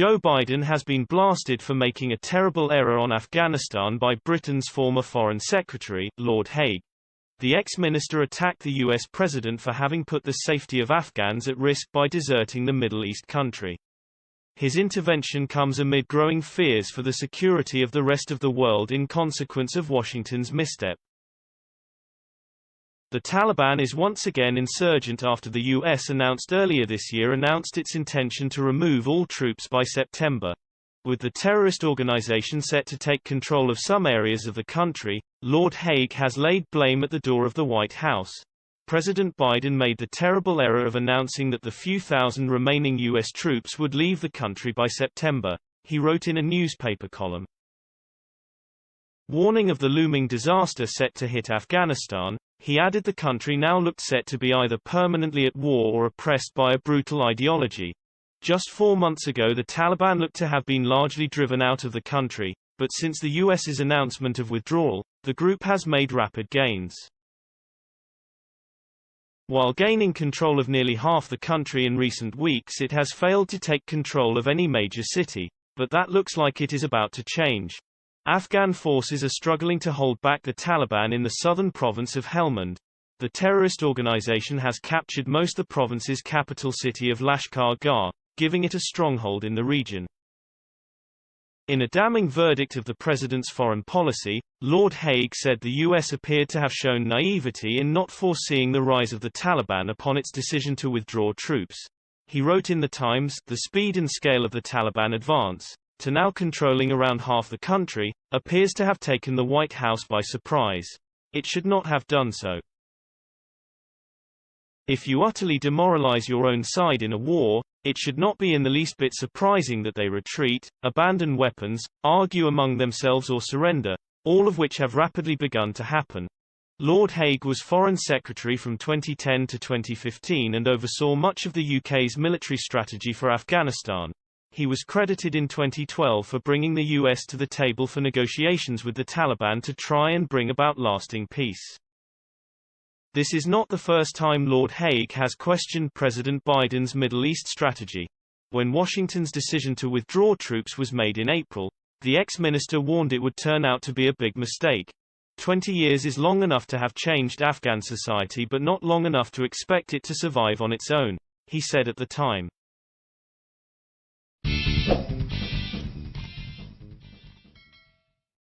Joe Biden has been blasted for making a terrible error on Afghanistan by Britain's former Foreign Secretary, Lord Haig. The ex-minister attacked the U.S. president for having put the safety of Afghans at risk by deserting the Middle East country. His intervention comes amid growing fears for the security of the rest of the world in consequence of Washington's misstep. The Taliban is once again insurgent after the U.S. announced its intention to remove all troops by September. With the terrorist organization set to take control of some areas of the country, Lord Haig has laid blame at the door of the White House. President Biden made the terrible error of announcing that the few thousand remaining U.S. troops would leave the country by September, he wrote in a newspaper column. Warning of the looming disaster set to hit Afghanistan, he added the country now looked set to be either permanently at war or oppressed by a brutal ideology. Just 4 months ago the Taliban looked to have been largely driven out of the country, but since the US's announcement of withdrawal, the group has made rapid gains. While gaining control of nearly half the country in recent weeks, it has failed to take control of any major city, but that looks like it is about to change. Afghan forces are struggling to hold back the Taliban in the southern province of Helmand. The terrorist organization has captured most of the province's capital city of Lashkar Gah, giving it a stronghold in the region. In a damning verdict of the president's foreign policy, Lord Haig said the U.S. appeared to have shown naivety in not foreseeing the rise of the Taliban upon its decision to withdraw troops. He wrote in The Times, "The speed and scale of the Taliban advance, to now controlling around half the country, appears to have taken the White House by surprise. It should not have done so. If you utterly demoralize your own side in a war, it should not be in the least bit surprising that they retreat, abandon weapons, argue among themselves or surrender, all of which have rapidly begun to happen." Lord Haig was Foreign Secretary from 2010 to 2015 and oversaw much of the UK's military strategy for Afghanistan. He was credited in 2012 for bringing the US to the table for negotiations with the Taliban to try and bring about lasting peace. This is not the first time Lord Haig has questioned President Biden's Middle East strategy. When Washington's decision to withdraw troops was made in April, the ex-minister warned it would turn out to be a big mistake. 20 years is long enough to have changed Afghan society but not long enough to expect it to survive on its own, he said at the time.